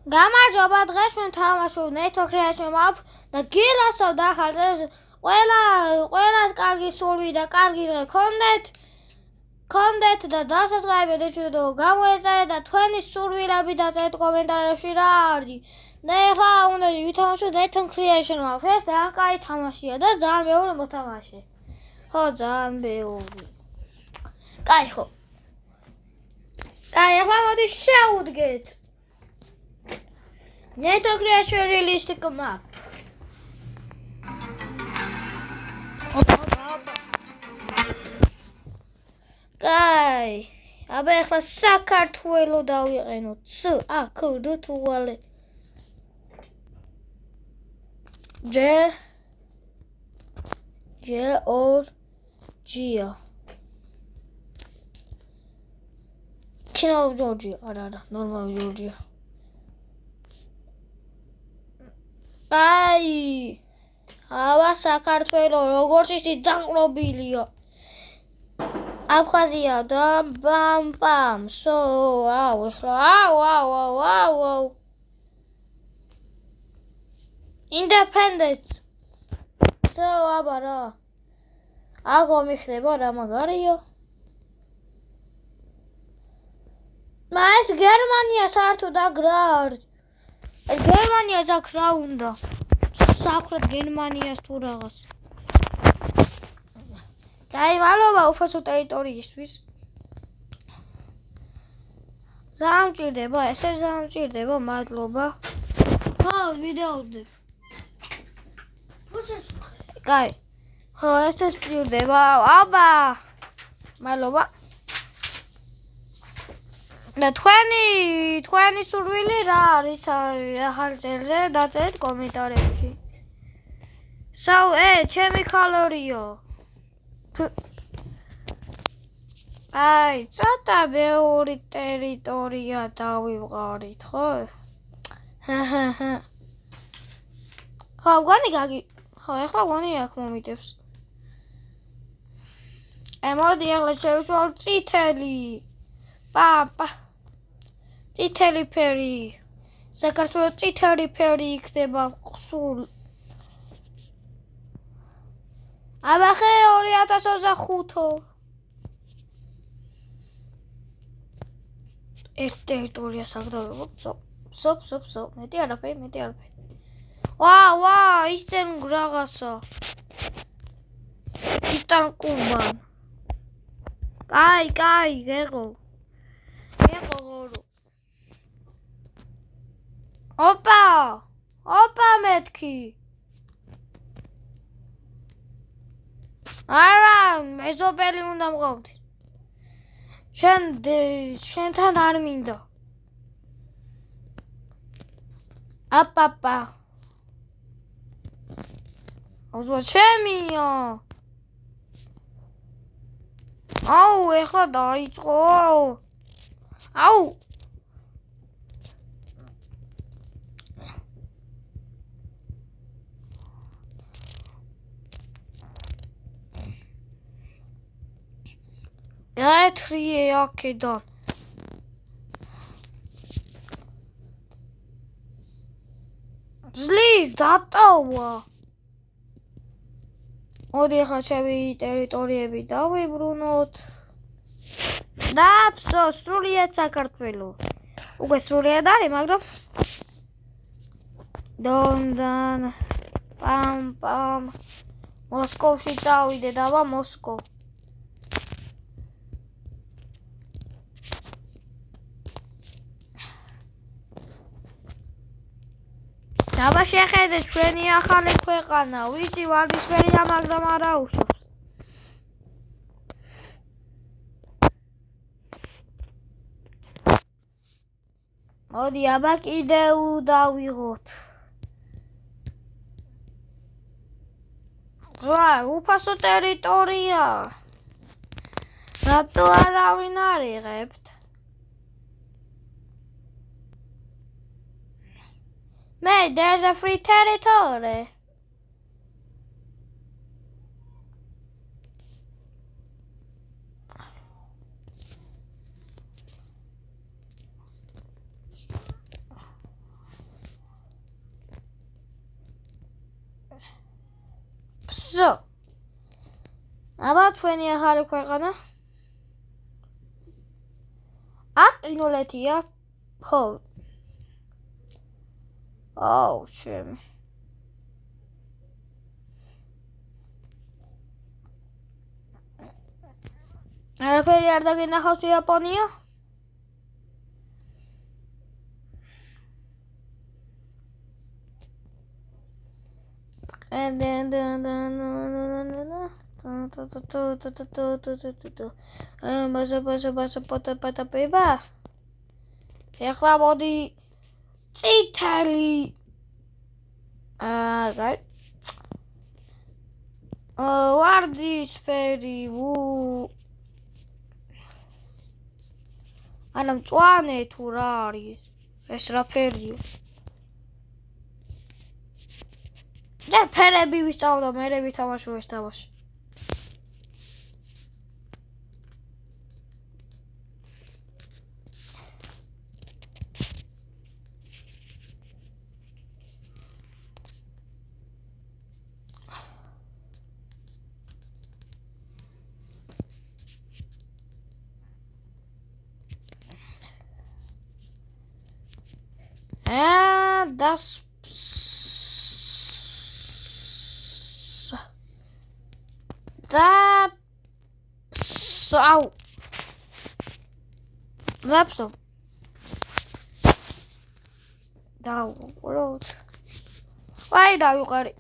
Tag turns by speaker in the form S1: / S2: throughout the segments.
S1: გამარჯობა, დღეს ვთამაშობ NATO Creation Map და გილასავ დახარჯეს ყველას კარგი სურვი და კარგი დღე გქონდეთ და დასასრულებად ეჩვიდო გამოეწერეთ და თქვენი სურვილები დაწერეთ კომენტარებში რა არის. და ეხლა უნდა ვითამაშოთ NATO Creation Map. ეს ძალიან კაი თამაშია და ძალიან ბევრი მოთამაშე. ხო, ძალიან ბევრი. კაი ხო. კაი, ეხლა მოდი შევუდგეთ. NATO Creation Realistic Map. კაი, აბა ეხლა საქართველო დავიყენო. საქართველო. Georgia. Kino Georgia, არა, normal Georgia. აი, აბა საქართველო როგორც ისე დაყრობილია. აფხაზია და ბამ. ეხლა აუ. Independent. აბა რა. აგო მიხდება რა მაგარია. ეს გერმანია საერთოდ აგრა არის. გერმანიას აქ რა უნდა? სამხრეთ გერმანიას თუ რაღაც. კაი, მადლობა უფასო ტერიტორიისთვის. ზამჭირდება, ესე ზამჭირდება, მადლობა. ხო, ვიდეო ვდებ. კაი. ხო, ესე სჭირდება. აბა. მადლობა. და თქვენი სურვილი რა არის? ახალ წელზე დაწერეთ კომენტარებში. ჩემი ქალორიო. აი, ცოტა ბევრი ტერიტორია დავივყარით, ხო? ხო, ხო, ეხლა გონი აქ მომიტევს. მოდი ახლა შევისვალ წითელი. პაპა. წითელი ფერი. საქართველოს წითელი ფერი იქნება სულ. აბა ხე 2025. ერთ ტერიტორიას აგდავებოთ. სოფ. მეტი არაფერი. ვა, ისტენ რაღაცა. ისტან კუბან. კაი, გეღო. ოპა მეთქი. არა, მეზობელი უნდა მყავდეს. შენთან არ მინდა. აპაპა. ოზვა შემია. აუ, ეხლა დაიწყო. აუ. გაეთრიე აქედან. ძლივ დატოვა. მოდი ახლა ჩემი ტერიტორიები დავიბრუნოთ. და სრულიად საქართველო. უკვე სრულიად არის, მაგრამ დონდან პამ მოსკოვში წავიდე და მოსკოვ. აბა შეხედეთ ჩვენი ახალი ქვეყანა, ვისი ვარდისფერია, მაგრამ არა უშავს. მოდი აბა კიდევ დავიღოთ. უფასო ტერიტორია. რატო არავინ არ იღებთ? There's a free territory. ზო აბა ჩვენი ახალი ქვეყანა აკინოლეთია ხო აუ შემი არაფერი არ დაგინახავს იაპონია პატაპება ეხლა მოდი წითელი ვარდისფერი არა მწვანე თუ რა არის ეს რა ფერია ჯერ ფერები ვისწავლო მერე ვითამაშო ეს თამაში das au lapso dau rot why დავიყარი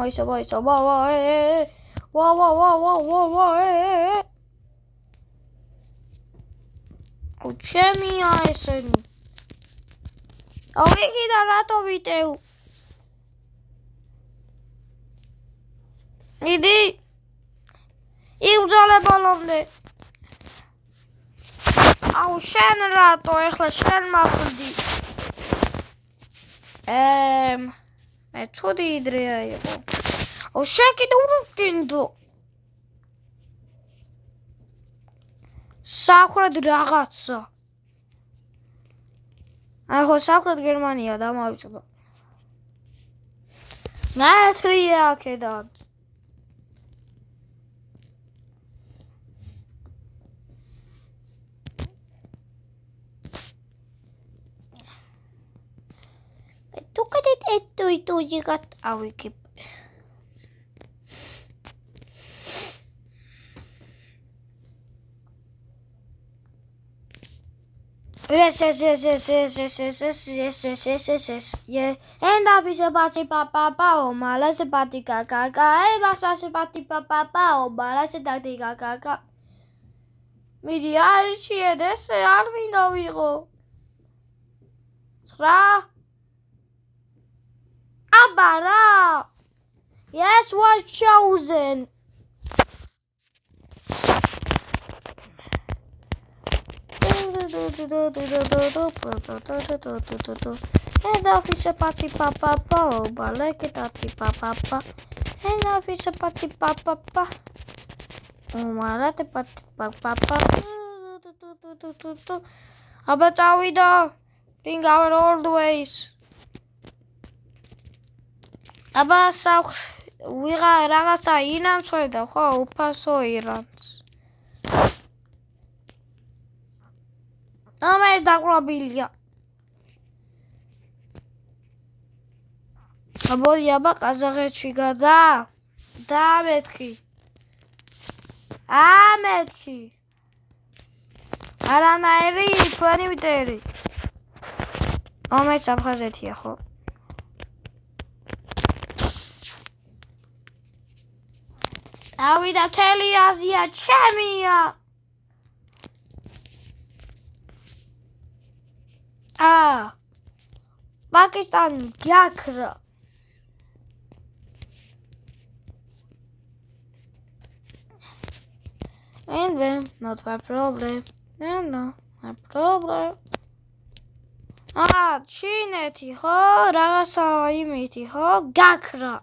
S1: მოისა ჩემია ესენი ავიღი და რატო ვიტევ მიდი იბრძოლე ბოლომდე აუ შენ რატო ეხლა შენ მახვდი მე თუდი იდრეა იყო აუ შენ კიდე ურუგინდო სახრად რაღაცა ახო სახრად გერმანია დამავიწყდა ნატრია აქედან tu llegas a Wikipedia. Yes. Yeah. And I be sabati papa o mala sabati kaka. I basa sabati papa o mala sabati kaka. Midi archi edes armindo vigo. Sra. Abara. Yes, was chosen. And office party papa like it at papa and office party papa malate party papa about we do bring our old ways about so we got ragasa inan so the ho paso irans no me da grobilia აბოიაბა ყაზახეთში გადა და მეთქი ამეთქი არანაირი თქვენი მიტერი ამეც აფხაზეთია ხო ავიდა მთელი აზია ჩემია პაკისტანი გაქრა And then, not my problem. And no, my problem. ჩინეთი ხო? რაღაცა იმითი ხო? გაქრა.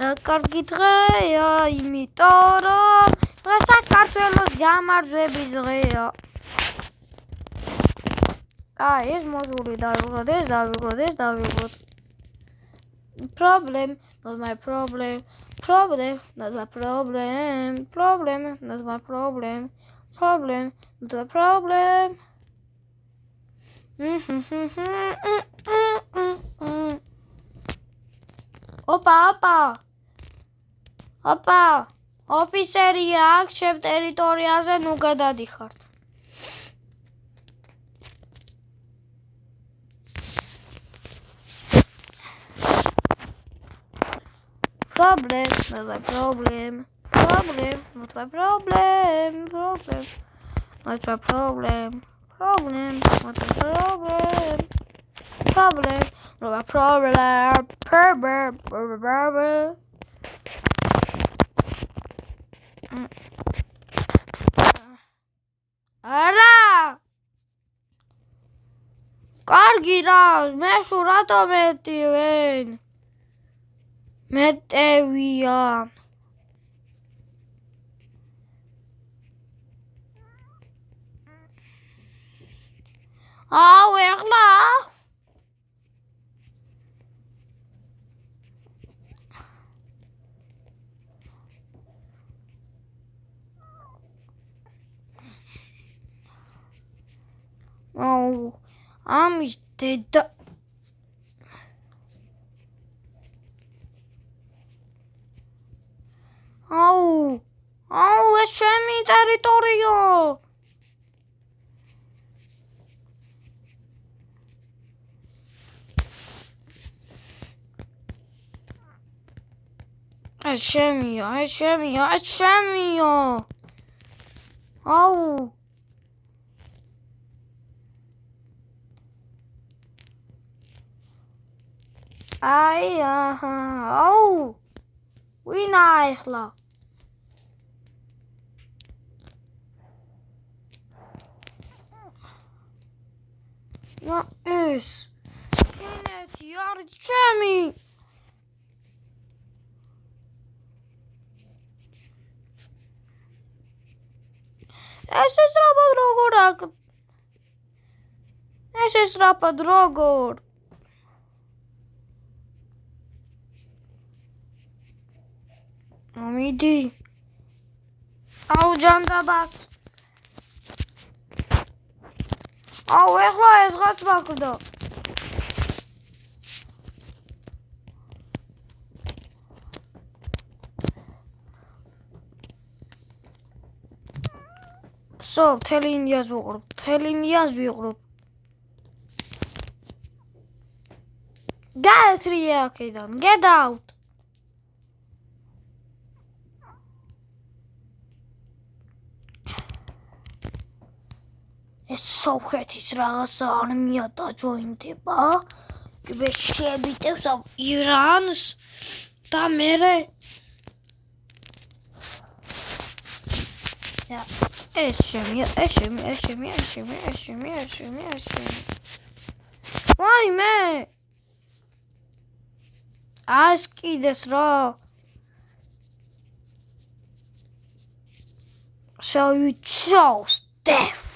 S1: რა კარგი დღეა, იმიტომ რომ საქართველოს გამარჯვების დღეა. ეს მოზული დავიღოთ. Problem, not my problem. Problem, not my problem. Problem, not my problem. Problem, not my problem. Opa. ოფიცერია აქ ჩემ ტერიტორიაზე ნუ გადადიხართ. Problem, not my problem. Problem, not my problem. Problem, not my problem. Problem, not my problem. Problem, not my problem. არა! კარგი რა, მე შუ რატო მეტივენ? მეტევიან. აუ, ეხლა? აუ, ამის დედა აუ, ეს ჩემი ტერიტორია. ეს ჩემია. აუ. აუ, ვინა ეხლა? ეს ჩინეთი არის ჩემი. ეს რაბად როგორ? მიდი. აუ, ჯანდაბას. აუ, ეხლა ეს ღაც მაგდა. So, მთელი ინდიას ვიყრობ. გაეთრიე აქედან, get out. ეს სომხეთის რაღაცა არმია დაჯოინდება. მე შევიტევს ირანს და მერე ეს შემია. ვაიმე! ეს კიდეს რა. So you chose death.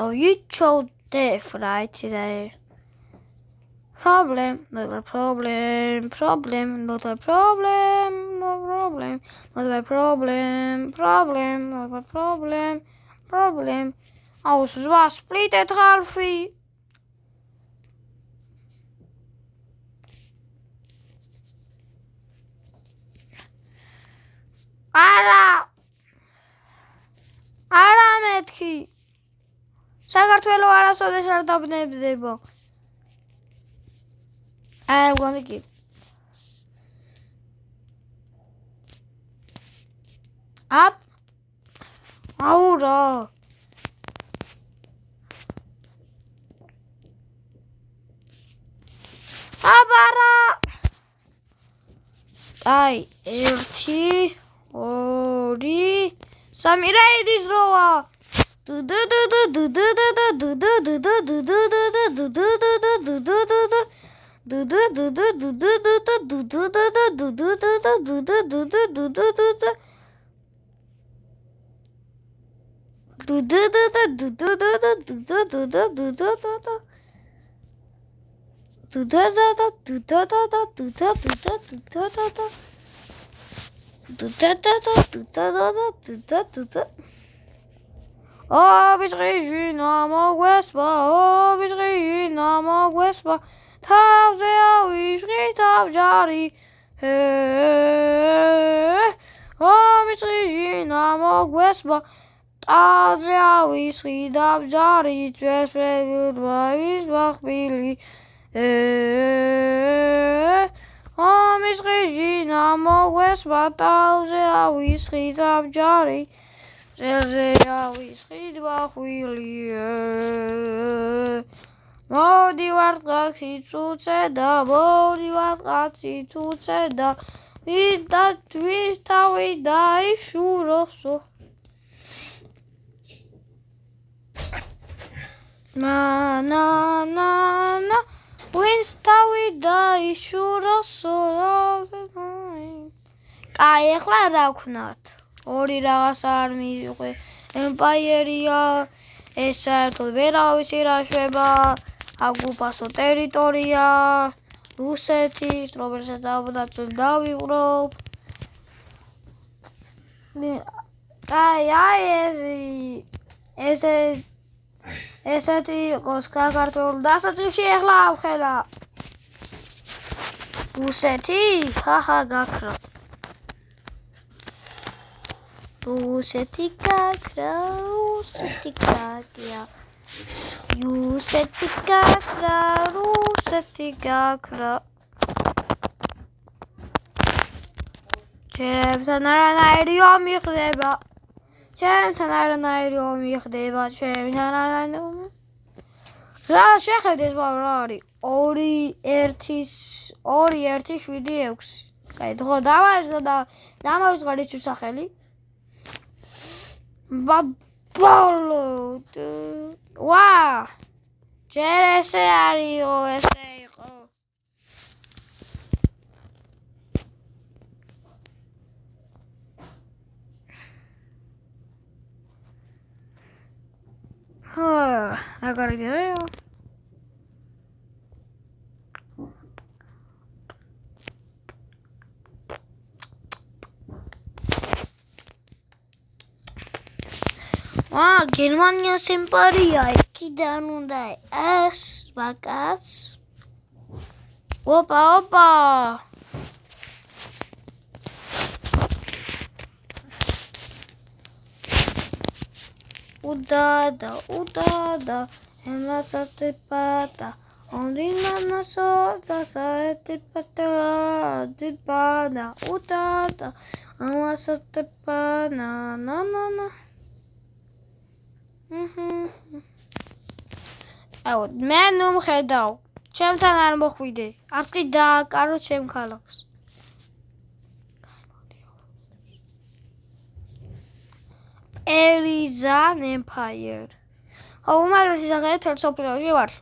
S1: So you chose death right there. Problem, not my problem. Problem, not my problem. No problem, not my problem. Problem, not my problem. Problem. აუ, ზვა სპლიტეთ ხალხი. არა მეთქი. საქართველო არასოდეს არ დაბნებდება. I'm gonna give. Up. Aura. Abara. Ai, erti. Ori. Samira idis roa. Oh, Regina, Mogwespa, oh, Regina, Mogwespa, Tavzea, Wishri, Tavjari, oh, Regina, Mogwespa, Tavzea, Wishri, Tavjari, Twespe, Goodbye, Wachbili, oh, Regina, Mogwespa, Tavzea, Wishri, Tavjari, Zelzea whisky bachwili Modi wartqaksi tutseda Modi wartqatsi tutseda Vista vida ishuroso Na na na na Vista vida ishuroso Ai ახლა რა ვქნათ ორი რაღაც არ მიიღე ემპაიერია ეს საერთოდ ვერავის ირაშვება აგუპასო ტერიტორია რუსეთის რომელსაც დავდაცვით დავიღრობ ესეთი იყოს საქართველოს დასაწყისში ახლა ავხელა რუსეთი ხახა გაქრა Ruseti kakra, Ruseti kakra. Ჩემთან არანაირი ომი ხდება. Ჩემთან არანაირი ომი ხდება. Ჩემთან არანაირი. რა შეხედეს რა არის? 2-1-7-6. კაი, ხო დამავიწყარ ის სახელი. Babolo. Wow. Jerese ario esego. Agora que eu. Germania Semperia, კიდან უნდა ეს ვაკაც. Opa. Udada, emasatepata. Ondina sota saetepata, dipada, udada, emasatepana, na. აუ მე ნუ მხედავ ჩემთან არ მოხვიდე არც კი დააკარო ჩემ ქალაქს Perizan Empire აუ უმაღლესი სახელი თელ სოფლიოში ვარ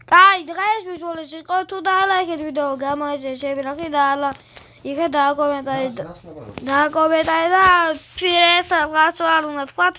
S1: Kai, დღეს ვიზუალიზ იყო თუ დაალაიქეთ ვიდეო გამოეცეთ შეფერხი და იქეთ დააკომენტარი და პირეს რაღაც არ უნდა თქვათ